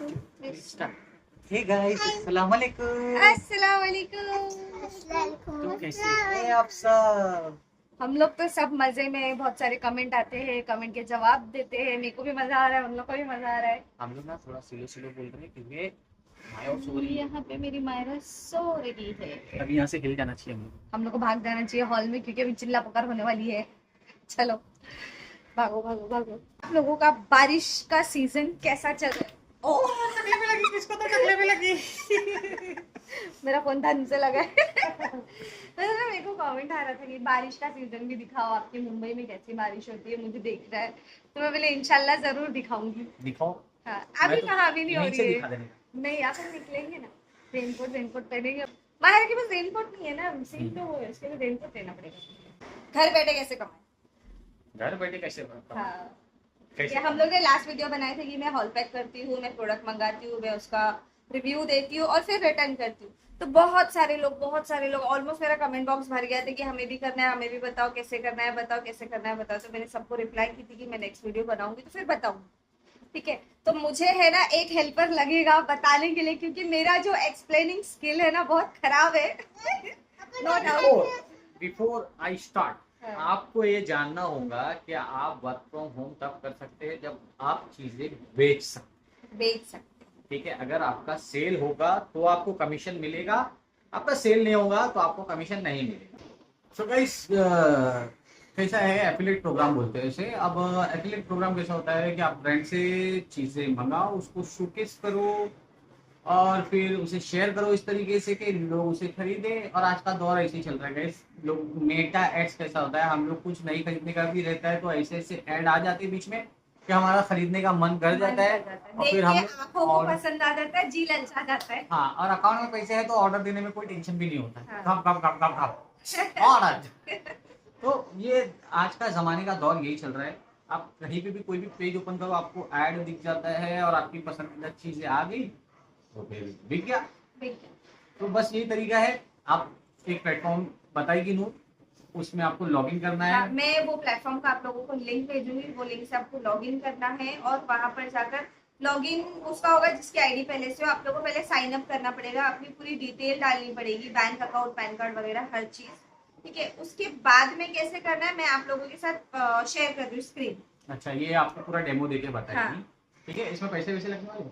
Hey guys, अस्सलाम वालेकुम। अस्सलाम वालेकुम। तो कैसे हैं आप सब? हम लोग तो सब मजे में, बहुत सारे कमेंट आते हैं, कमेंट के जवाब देते हैं। मेरे को भी मजा आ रहा है, उन लोग को भी मजा आ रहा है। हम लोग ना थोड़ा स्लो स्लो बोल रहे हैं क्योंकि माया सो रही है। यहाँ पे मेरी मायरा सो रही है। अभी यहाँ से हिल जाना चाहिए हम लोग को भाग जाना चाहिए हॉल में, क्योंकि अभी चिल्ला पुकार होने वाली है। चलो भागो भागो भागो। आप लोगों का बारिश का सीजन कैसा चल रहा है? ओह, टकले में लगी, किसको तो टकले में लगी। मेरा फोन धन से लगा है। तो ना मेरे को कमेंट आ रहा था कि बारिश का सीजन भी दिखाओ, आपके मुंबई में कैसी बारिश होती है, मुझे देखना है। तो मैं बोले इंशाल्लाह जरूर दिखाऊंगी। दिखाओ। हाँ, मैं अभी तो कहाँ, अभी नहीं हो यहीं से रही दिखा है। देने का। नहीं, आप निकलेंगे ना, रेनकोट रेनकोट पहनेंगे। बाहर के पास रेनकोट नहीं है ना, सेम तो वो है, इसके लिए रेनकोट लेना पड़ेगा। घर बैठे कैसे कमाए? घर बैठे कैसे बनता हूँ? हाँ, कैसे ये हम लोग ने लास्ट वीडियो बनाए थे कि मैं हॉल पैक करती हूँ, मैं प्रोडक्ट मंगाती हूँ, मैं उसका रिव्यू देती हूँ और फिर रिटर्न करती हूँ। तो बहुत सारे लोग ऑलमोस्ट मेरा कमेंट बॉक्स भर गया था कि हमें भी करना है, हमें भी बताओ कैसे करना है, बताओ कैसे करना है, बताओ। तो मैंने सबको रिप्लाई की थी कि मैं नेक्स्ट वीडियो बनाऊंगी तो फिर बताऊंगी। ठीक है, तो मुझे है ना एक हेल्पर लगेगा बताने के लिए, क्योंकि मेरा जो एक्सप्लेनिंग स्किल है ना बहुत खराब है। No doubt. Before I start, हाँ, आपको ये जानना होगा कि आप वर्क फ्रॉम होम तब कर सकते हैं जब आप चीजें बेच सकते बेच सकते। हैं। ठीक है, अगर आपका सेल होगा तो आपको कमीशन मिलेगा, आपका सेल नहीं होगा तो आपको कमीशन नहीं मिलेगा। सो गाइस, कैसा है, एफिलिएट प्रोग्राम बोलते हैं इसे। अब एफिलिएट प्रोग्राम कैसा होता है कि आप ब्रांड से चीजें मंगाओ, उसको शोकेस करो और फिर उसे शेयर करो इस तरीके से कि लोग उसे खरीदे। और आज का दौर ऐसे ही चल रहा है गाइस। लोग मेटा एड्स कैसा होता है, हम लोग कुछ नहीं खरीदने का भी रहता है तो ऐसे ऐसे ऐड आ जाते हैं बीच में कि हमारा खरीदने का मन कर जाता है। और देख फिर के हम आंखों को और पसंद आ जाता है, जी ललचा जाता है। हाँ, और अकाउंट में पैसे है तो ऑर्डर देने में कोई टेंशन भी नहीं होता है। हाँ। कब कब कब कब कब ऑर्डर। तो ये आज का जमाने का दौर यही चल रहा है। आप कहीं पे भी कोई भी पेज ओपन करो, आपको ऐड दिख जाता है और आपकी पसंदीदा चीजें आ गई तो फिर बिक गया। तो बस यही तरीका है। आप एक प्लेटफॉर्म बताएगी नूर, उसमें आपको लॉगिन करना हाँ, है। मैं वो प्लेटफॉर्म का आप लोगों को लिंक भेजूंगी, वो लिंक से आपको लॉगिन करना है और वहां पर जाकर लॉगिन उसका होगा जिसकी आईडी पहले से हो। आप लोगों को पहले साइन अप करना पड़ेगा, अपनी पूरी डिटेल डालनी पड़ेगी, बैंक अकाउंट, पैन कार्ड वगैरह हर चीज। ठीक है, उसके बाद में कैसे करना है मैं आप लोगों के साथ शेयर कर रही हूँ स्क्रीन। अच्छा, ये आपको पूरा डेमो देके बताएगी। हाँ, ठीक है, इसमें पैसे वैसे लगने वाले?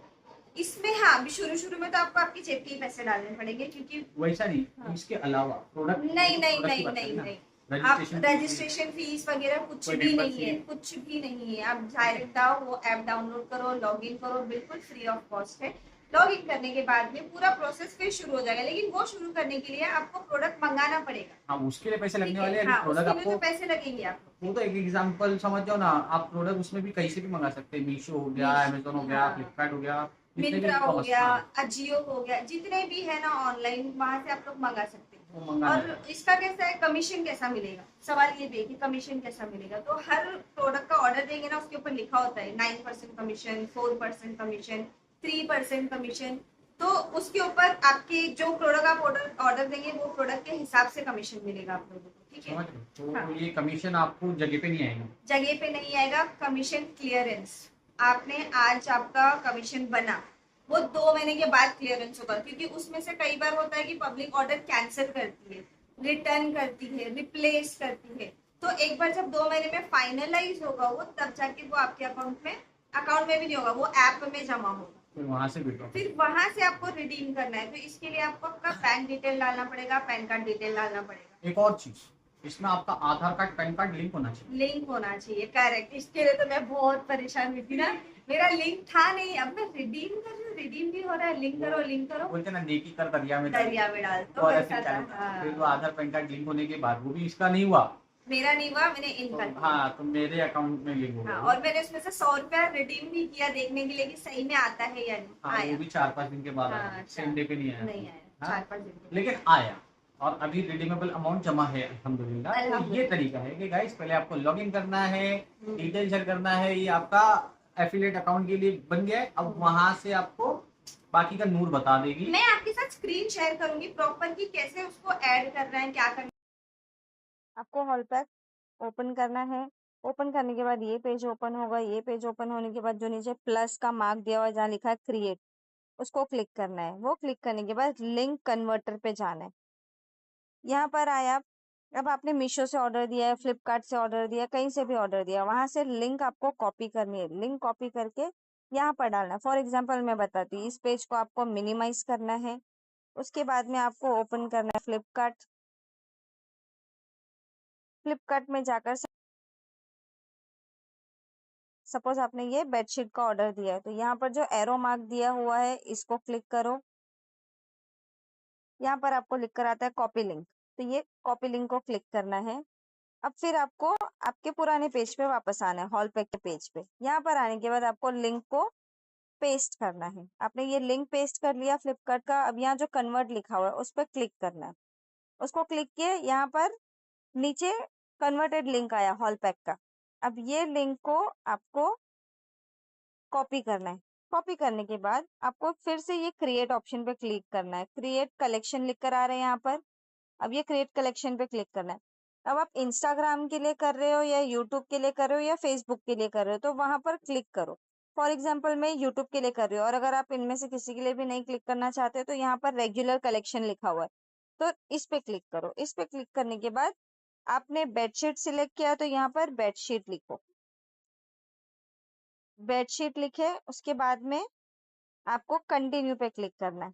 इसमें हाँ, अभी शुरू शुरू में तो आपको आपकी जेब के ही पैसे डालने पड़ेंगे, क्योंकि वैसा नहीं, हाँ। इसके अलावा प्रोडक्ट नहीं नहीं प्रोडक्ट की नहीं बात नहीं करें ना, नहीं, आप रजिस्ट्रेशन रजिस्ट्रेशन फीस वगैरह कुछ कोई भी नहीं है, मेंबरशिप। कुछ भी नहीं है। आप डायरेक्ट आओ, वो ऐप डाउनलोड करो, लॉगिन करो, बिल्कुल फ्री ऑफ कॉस्ट है। लॉगिन करने के बाद में पूरा प्रोसेस फिर शुरू हो जाएगा, लेकिन वो शुरू करने के लिए आपको प्रोडक्ट मंगाना पड़ेगा। हाँ, उसके लिए पैसे ठीक लगने है, वाले हैं। हाँ, प्रोडक्ट उसके लिए आपको तो पैसे लगेंगे आपको। वो तो एक एग्जांपल समझ जाओ ना, आप प्रोडक्ट उसमें भी कहीं से भी मंगा सकते हैं। मीशो हो गया, अमेजोन हो गया, हाँ, फ्लिपकार्ट हो गया, जितने भी मिंत्रा हो कॉमर्स। गया, हाँ, अजियो हो गया, जितने भी है ना ऑनलाइन, वहां से आप लोग मंगा सकते हैं। वो मंगाने और इसका कैसा है, कमीशन कैसा मिलेगा, सवाल ये भी है कि कमीशन कैसा मिलेगा। तो हर प्रोडक्ट का ऑर्डर देंगे ना, उसके ऊपर लिखा होता है 9% कमीशन, 4% कमीशन, 3% कमीशन। तो उसके ऊपर आपके जो प्रोडक्ट आप ऑर्डर देंगे वो प्रोडक्ट के हिसाब से कमीशन मिलेगा आप लोगों को। ठीक है, समझ रहे हो? हाँ, तो ये कमीशन आपको जगह पे नहीं आएगा। जगह पे नहीं आएगा, कमीशन क्लियरेंस। आपने आज आपका कमीशन बना, वो 2 महीने के बाद क्लियरेंस होगा, क्योंकि उसमें से कई बार होता है कि पब्लिक ऑर्डर कैंसिल करती है, रिटर्न करती है, रिप्लेस करती है। तो एक बार जब 2 महीने में फाइनलाइज होगा वो, तब जाके वो आपके अकाउंट में भी नहीं होगा, वो ऐप में जमा होगा। फिर वहां से विड्रॉ। फिर वहां से आपको रिडीम करना है, तो इसके लिए आपको आपका बैंक डिटेल डालना पड़ेगा, पैन कार्ड डिटेल डालना पड़ेगा। एक और चीज, इसमें आपका आधार कार्ड पैन कार्ड लिंक होना चाहिए। लिंक होना चाहिए, करेक्ट। इसके लिए तो मैं बहुत परेशान हुई थी ना, मेरा लिंक था नहीं। अब मैं रिडीम कर रही हूँ, रिडीम भी हो रहा है, लिंक करो बोलते ना, नेकी कर दरिया में डाल। दरिया में डाल, तो तो अलग वैसा से था। चालू था। हाँ, फिर वो आधार पैन कार्ड लिंक होने के बाद वो भी इसका नहीं हुआ। मेरा नहीं हुआ, मैंने तो इनका किया। हाँ, तो मेरे अकाउंट में लिंक हो हाँ, गया और मैंने उसमें से 100 रुपया रिडीम भी किया, देखने के लिए कि सही में आता है या नहीं। हाँ, आया। वो भी 4-5 दिन के बाद आया, हाँ, सेम डे पे नहीं आया। नहीं आया, हाँ, 4-5 दिन के लेकिन आया। और अभी रिडीमेबल अमाउंट जमा है अल्हम्दुलिल्लाह। तो ये अल्हम्दुलिल्लाह। तरीका है कि गाइस, पहले आपको लॉगिन करना है, हम्म। डिटेल शेयर करना है। ये आपका एफिलिएट अकाउंट के लिए बन गया है। अब वहां से आपको बाकी का नूर बता देगी। मैं आपके साथ स्क्रीन शेयर करूंगी प्रॉपर कि कैसे उसको ऐड करना है, क्या करना है। आपको हॉल पैक ओपन करना है, ओपन करने के बाद ये पेज ओपन होगा। ये पेज ओपन होने के बाद जो नीचे प्लस का मार्क दिया हुआ है जहाँ लिखा है क्रिएट, उसको क्लिक करना है। वो क्लिक करने के बाद लिंक कन्वर्टर पे जाना है। यहाँ पर आए आप, अब आपने मीशो से ऑर्डर दिया है, फ्लिपकार्ट से ऑर्डर दिया है, कहीं से भी ऑर्डर दिया, वहां से लिंक आपको कॉपी करनी है। लिंक कॉपी करके यहाँ पर डालना है। फॉर एग्जाम्पल मैं बताती हूँ, इस पेज को आपको मिनिमाइज करना है। उसके बाद में आपको ओपन करना है फ्लिपकार्ट। फ्लिपकार्ट में जाकर सपोज आपने ये बेडशीट का ऑर्डर दिया है, तो यहाँ पर जो एरो मार्क दिया हुआ है इसको क्लिक करो। यहाँ पर आपको लिख कर आता है कॉपी लिंक, तो ये कॉपी लिंक को क्लिक करना है। अब फिर आपको आपके पुराने पेज पे वापस आना है, हॉल पैक के पेज पे। यहाँ पर आने के बाद आपको लिंक को पेस्ट करना है। आपने ये लिंक पेस्ट कर लिया फ्लिपकार्ट का। अब यहाँ जो कन्वर्ट लिखा हुआ है उस पर क्लिक करना है। उसको क्लिक किए, यहाँ पर नीचे कन्वर्टेड लिंक आया हॉल पैक का। अब ये लिंक को आपको कॉपी करना है। कॉपी करने के बाद आपको फिर से ये क्रिएट ऑप्शन पे क्लिक करना है। क्रिएट कलेक्शन लिख कर आ रहे हैं यहाँ पर। अब ये क्रिएट कलेक्शन पे क्लिक करना है। अब आप इंस्टाग्राम के लिए कर रहे हो या यूट्यूब के लिए कर रहे हो या फेसबुक के लिए कर रहे हो, तो वहां पर क्लिक करो। फॉर एग्जाम्पल मैं यूट्यूब के लिए कर रही हूँ, और अगर आप इनमें से किसी के लिए भी नहीं क्लिक करना चाहते हो तो यहाँ पर रेगुलर कलेक्शन लिखा हुआ है, तो इस पे क्लिक करो। इस पे क्लिक करने के बाद आपने बेडशीट सिलेक्ट किया तो यहाँ पर बेडशीट लिखो। बेडशीट लिखे, उसके बाद में आपको कंटिन्यू पे क्लिक करना है।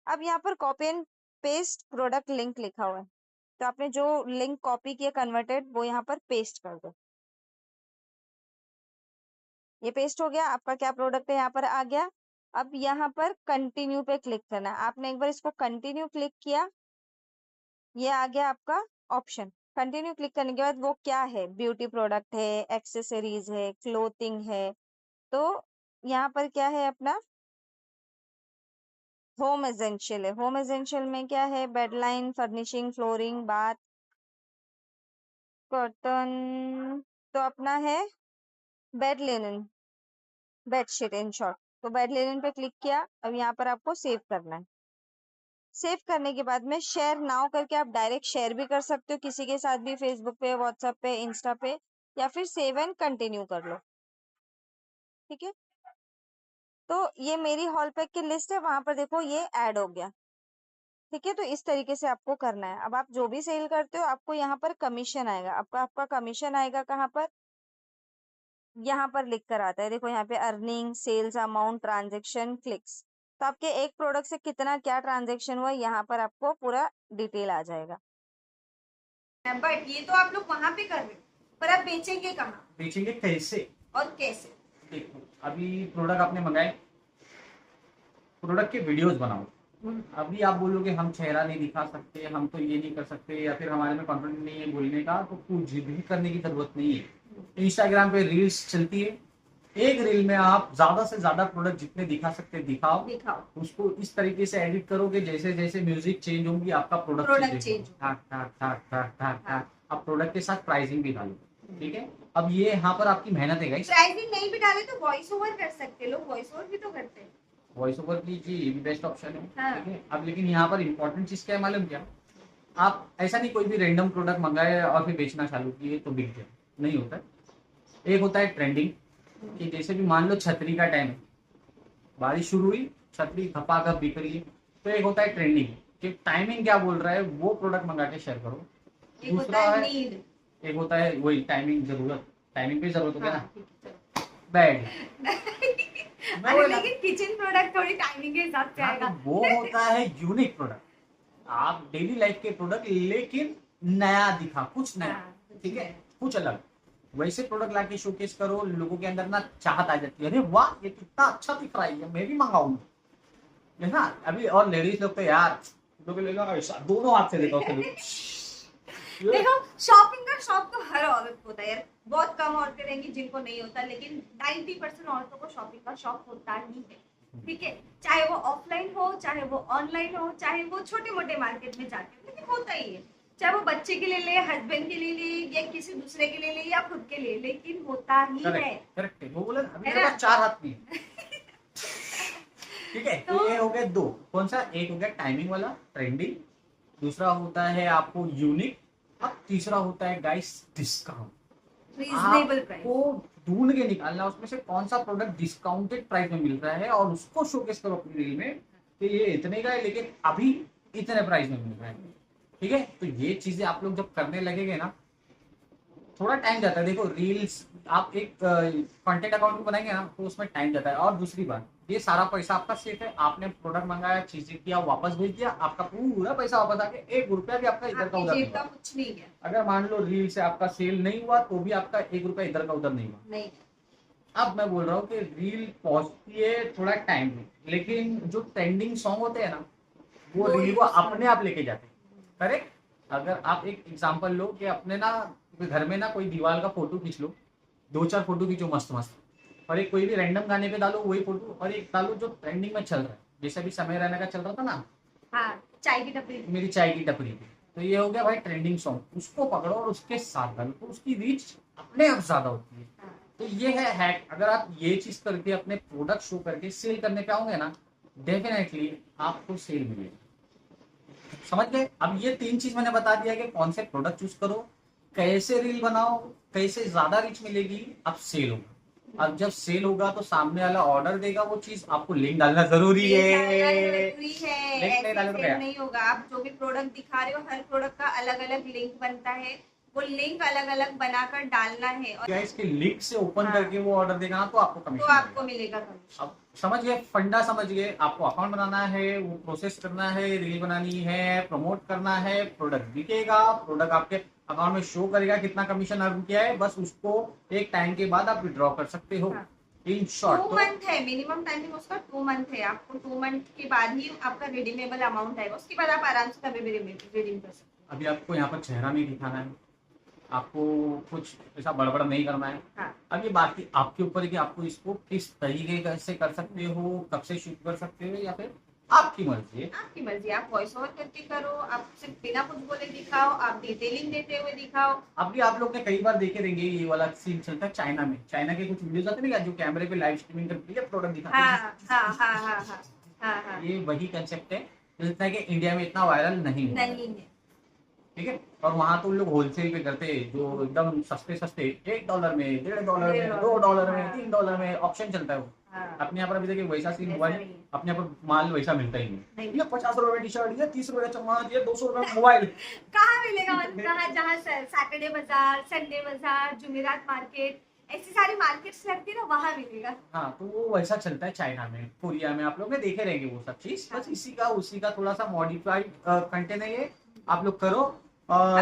अब यहाँ पर copy and paste product link लिखा हुआ है, तो आपने जो लिंक कॉपी किया कन्वर्टेड वो यहाँ पर पेस्ट कर दो। ये पेस्ट हो गया, आपका क्या प्रोडक्ट है यहाँ पर आ गया। अब यहाँ पर कंटिन्यू पे क्लिक करना है। आपने एक बार इसको कंटिन्यू क्लिक किया, ये आ गया आपका ऑप्शन। कंटिन्यू क्लिक करने के बाद वो क्या है, ब्यूटी प्रोडक्ट है, एक्सेसरीज है, क्लोथिंग है। तो यहाँ पर क्या है अपना होम एसेंशियल है। होम एसेंशियल में क्या है, बेडलाइन, फर्निशिंग, फ्लोरिंग, बाथ, कर्टन, तो अपना है bed linen, bedsheet in short. तो बेड लिनन पे क्लिक किया। अब यहाँ पर आपको सेव करना है। सेव करने के बाद में शेयर नाउ करके आप डायरेक्ट शेयर भी कर सकते हो किसी के साथ भी, फेसबुक पे, व्हाट्सएप पे, इंस्टा पे, या फिर सेव एंड कंटिन्यू कर लो। ठीक है, तो ये मेरी हॉल पैक की लिस्ट है, वहां पर देखो ये ऐड हो गया। ठीक है, तो इस तरीके से आपको करना है। अब आप जो भी सेल करते हो आपको यहाँ पर कमीशन आएगा। आपका आपका कमीशन आएगा कहाँ पर, यहाँ पर लिख कर आता है, देखो यहाँ पे earning, sales amount, transaction, clicks. तो आपके एक प्रोडक्ट से कितना क्या ट्रांजेक्शन हुआ यहाँ पर आपको पूरा डिटेल आ जाएगा। बट ये तो आप लोग वहां पे कर रहे हो, पर आप बेचेंगे कहाँ, बेचेंगे कैसे और कैसे? देखो, अभी प्रोडक्ट आपने मंगाए, प्रोडक्ट के वीडियोस बनाओ। अभी आप बोलोगे हम चेहरा नहीं दिखा सकते, हम तो ये नहीं कर सकते, या फिर हमारे में कॉन्फिडेंस नहीं है बोलने का, तो कुछ भी करने की जरूरत नहीं है। इंस्टाग्राम पे रील्स चलती है, एक रील में आप ज्यादा से ज्यादा प्रोडक्ट जितने दिखा सकते दिखाओ। उसको इस तरीके से एडिट करोगे जैसे जैसे म्यूजिक चेंज होगी आपका प्रोडक्ट चेंज होगा। अब प्रोडक्ट के साथ प्राइसिंग भी डालो। ठीक है, अब ये यहाँ पर आपकी मेहनत है गाइस। प्राइसिंग नहीं भी डाले तो वॉइस ओवर कर सकते, लोग वॉइस ओवर भी तो करते हैं। वॉइस ओवर की जी ये भी बेस्ट ऑप्शन है। हाँ। ठीक है, अब लेकिन यहाँ पर इंपॉर्टेंट चीज क्या है मालूम क्या, आप ऐसा नहीं कोई भी रैंडम प्रोडक्ट मंगाए और फिर बेचना चालू किए तो बिक जाए, नहीं होता है। एक होता है ट्रेंडिंग, कि जैसे भी मान लो छतरी का टाइम है, बारिश शुरू हुई, छतरी खपाखप बिक रही है, तो एक होता है ट्रेंडिंग, कि टाइमिंग क्या बोल रहा है वो प्रोडक्ट मंगा के शेयर करो। दूसरा है नीड, एक होता है वही टाइमिंग, जरूरत, टाइमिंग पे जरूरत हो गया ना, बैड। अरे लेकिन किचन प्रोडक्ट थोड़ी टाइमिंग के हिसाब से आएगा। वो होता है यूनिक प्रोडक्ट, आप डेली लाइफ के प्रोडक्ट लेकिन नया दिखा, कुछ नया। ठीक है, कुछ अलग, वैसे प्रोडक्ट लाके शोकेस करो, लोगों के अंदर ना चाहत आ जाती है, अरे वाह ये कितना अच्छा दिख रहा है, मैं भी मंगाऊंगा, है ना। अभी और लेडीज लोग तो यार ले लो ऐसा, दोनों हाथ से देखो। देखो शॉपिंग का शौक तो हर औरत को होता है यार, बहुत कम औरतें रहेंगी जिनको नहीं होता, लेकिन 90% औरतों को शॉपिंग का शौक होता ही है। ठीक है, चाहे वो ऑफलाइन हो, चाहे वो ऑनलाइन हो, चाहे वो छोटे मोटे मार्केट में जाके हो, लेकिन होता ही है। चाहे वो बच्चे के लिए ले, हस्बैंड के लिए ले, या किसी दूसरे के लिए ले, या खुद के लिए, लेकिन होता ही है। करेक्ट है, वो बोला अभी मेरे पास 4 हाथ नहीं है। ठीक है, तो ये हो गए दो, कौन सा, एक हो गया टाइमिंग वाला ट्रेंडिंग, दूसरा होता है आपको यूनिक, अब तीसरा होता है गाइस डिस्काउंट। Reasonable price. आपको ढूंढ के निकालना उसमें से कौन सा प्रोडक्ट डिस्काउंटेड प्राइस में मिल रहा है और उसको शोकेस करो अपनी रील में कि ये इतने का है लेकिन अभी इतने प्राइस में मिल रहा है। ठीक है, तो ये चीजें आप लोग जब करने लगेंगे ना, थोड़ा टाइम जाता है। देखो रील्स आप एक कंटेंट अकाउंट बनाएंगे ना तो उसमें टाइम जाता है। और दूसरी बात, ये सारा पैसा आपका सेफ है। आपने प्रोडक्ट मंगाया, चीजें किया, वापस भेज दिया, आपका पूरा पैसा वापस आ गया। 1 रुपया भी आपका इधर का आपकी उधर नहीं जेब का हुआ। कुछ नहीं है। अगर मान लो रील से आपका सेल नहीं हुआ तो भी आपका 1 रुपया इधर का उधर नहीं हुआ। नहीं। अब मैं बोल रहा हूँ कि रील पहुंचती है थोड़ा टाइम में, लेकिन जो ट्रेंडिंग सॉन्ग होते हैं ना वो वो रील को ही अपने आप लेके जाते हैं। करेक्ट। अगर आप एक एग्जांपल लो कि अपने ना घर में ना कोई दीवार का फोटो खींच लो, 2-4 फोटो खींचो मस्त मस्त, और एक कोई भी रैंडम गाने पे डालो वही फोटो, और एक डालो जो ट्रेंडिंग में चल रहा है, जैसे अभी समय रहने का चल रहा था ना, हाँ, चाय की टपरी। मेरी चाय की टपरी पे, तो ये हो गया भाई ट्रेंडिंग सॉन्ग। उसको पकड़ो और उसके साथ डालो तो उसकी रीच अपने आप ज्यादा होती है। हाँ। तो ये है हैक। अगर आप ये चीज करके अपने प्रोडक्ट शो करके सेल करने पे आओगे ना, डेफिनेटली आपको सेल मिलेगी। समझ गए। अब ये 3 चीज मैंने बता दिया कि कौन से प्रोडक्ट चूज करो, कैसे रील बनाओ, कैसे ज्यादा रीच मिलेगी, अब सेल होगा। अब जब सेल होगा तो सामने वाला ऑर्डर देगा वो चीज, आपको लिंक डालना जरूरी ये है। जरूरी है। लिंक नहीं डाले तो ऐसे क्या? सेल नहीं होगा। आप जो भी प्रोडक्ट दिखा रहे हो हर प्रोडक्ट का अलग अलग लिंक बनता है, वो लिंक अलग अलग बनाकर डालना है और क्या इसके लिंक से ओपन हाँ। करके वो ऑर्डर देगा ना तो आपको तो कमीशन आपको मिलेगा। मिलेगा कमीशन। अब समझ गए, फंडा समझ गए। आपको अकाउंट बनाना है, वो प्रोसेस करना है, रील बनानी है, प्रमोट करना है, प्रोडक्ट बिकेगा, प्रोडक्ट आपके अकाउंट में शो करेगा कितना कमीशन अर्न किया है, बस उसको एक टाइम के बाद आप विड्रॉ कर सकते हो। हाँ। इन शॉर्ट 2 तो मंथ है मिनिमम टाइमिंग उसका, 2 मंथ है। आपको 2 मंथ के बाद ही आपका रिडीमेबल अमाउंट आएगा, उसके बाद आप आराम से कभी भी रिडीम कर सकते अभी आपको यहाँ पर चेहरा नहीं दिखाना है, आपको कुछ ऐसा बड़बड़ नहीं करना है। हो। हाँ। अब ये बाकी आपके ऊपर है कि आपको इसको किस तरीके से कर सकते हो, कब से शूट कर सकते हो, या फिर आपकी मर्जी है। आपकी मर्जी, आप वॉइस ओवर करके करो, आप सिर्फ बिना कुछ बोले दिखाओ, आप डिटेलिंग देते हुए दिखाओ। अभी आप लोग ने कई बार देखे रहेंगे ये वाला सीन चलता है चाइना में। चाइना के कुछ वीडियोस आते हैं ना जो कैमरे पे लाइव स्ट्रीमिंग करती है, प्रोडक्ट दिखाते हाँ हैं। हाँ हाँ हाँ हाँ हाँ हाँ। ये वही कंसेप्ट है जितना कि इंडिया में इतना वायरल नहीं हुआ है। नहीं है। ठीक है। और वहां तो लोग होलसेल पे करते हैं, जो एकदम सस्ते सस्ते, $1 में, $1.5 में, $2 में, हाँ। $3 में ऑप्शन चलता है वो। हाँ। अपने यहाँ पर अभी देखिए वैसा सीन हुआ ऐसा है। नहीं है। अपने यहाँ पर माल वैसा मिलता ही नहीं। नहीं। ये ₹50 में टी शर्ट, ये ₹30 चम्मच, ये ₹200 मोबाइल। कहाँ मिलेगा? कहाँ? जहाँ सैटरडे बाजार, संडे बाजार, जुमेरात मार्केट, ऐसी सारी मार्केट्स लगती है ना, वहाँ मिलेगा। हाँ, तो वो वैसा चलता है चाइना में, कोरिया में। आप लोग ने देखे रहेंगे वो सब चीज। बस इसी का उसी का थोड़ा सा मॉडिफाइड कंटेंट है ये। आप लोग करो और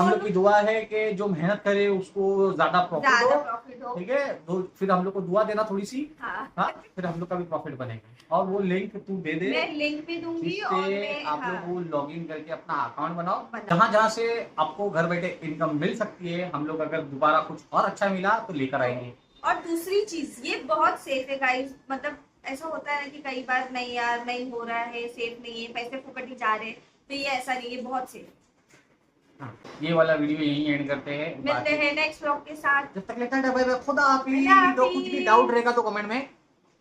हम लोग की दुआ है कि जो मेहनत करे उसको ज्यादा प्रॉफिट ज्यादा हो। प्रॉफिट हो। ठीक है, तो फिर हम लोग को दुआ देना थोड़ी सी। हाँ। हाँ, फिर हम लोग का भी प्रॉफिट बनेगा। और वो लिंक तू दे दे, मैं लिंक भी दूंगी और जिससे मैं आप हाँ। लोग वो लॉग इन करके अपना अकाउंट बनाओ, बनाओ। जहाँ जहाँ से आपको घर बैठे इनकम मिल सकती है। हम लोग अगर दोबारा कुछ और अच्छा मिला तो लेकर आएंगे। और दूसरी चीज, ये बहुत सेफ है गाइस। मतलब ऐसा होता है ना कि कई बार नहीं यार, नहीं हो रहा है, सेफ नहीं है, पैसे फुकट ही जा रहे हैं, तो ये ऐसा नहीं है, बहुत सेफ। हाँ, ये वाला वीडियो यही एंड करते हैं। मिलते हैं नेक्स्ट व्लॉग के साथ। जब तक लेता है भाई खुदा हाफिज। खुदा हाफिज। तो कुछ भी डाउट रहेगा तो कमेंट में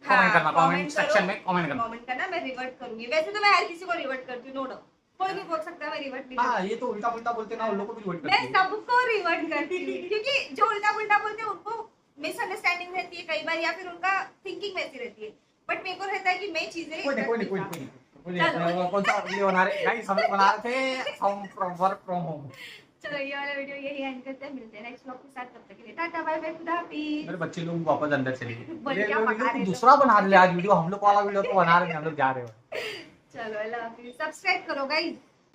कमेंट करना, कमेंट सेक्शन में कमेंट करना। कमेंट करना, मैं रिवर्ट करूंगी। वैसे तो मैं हर किसी को रिवर्ट करती हूँ, नो डाउट। कोई भी बोल सकता है, मैं रिवर्ट नहीं हाँ, करती। ये तो उल्टा पुल्टा बोलते ना, उन लोगों को भी रिवर्ट मैं करती है। सबको रिवर्ट करती हूँ, क्योंकि जो उल्टा पुल्टा बोलते हैं उनको मिसअंडरस्टैंडिंग रहती है कई बार, या फिर उनका थिंकिंग वैसी रहती है। बट मेरे को रहता है कि मैं चीजें कोई नहीं, कोई नहीं, कोई नहीं, कोई नहीं। अपने कौन सा वीडियो बना रहे गाइस, हम लोग बना रहे थे फ्रॉम वर्क फ्रॉम होम। चलो ये वाला वीडियो यही एंड करते हैं। मिलते हैं नेक्स्ट व्लॉग के साथ। तब तक के लिए टाटा बाय बाय, खुदा हाफिज। मेरे बच्चे लोग वापस अंदर चले बोल गए। क्या पका रहे दूसरा बना ले आज वीडियो, हम लोग वाला वीडियो तो बना रहे हैं, हम लोग जा रहे हैं। चलो अल्लाह हाफिज। सब्सक्राइब करो गाइस।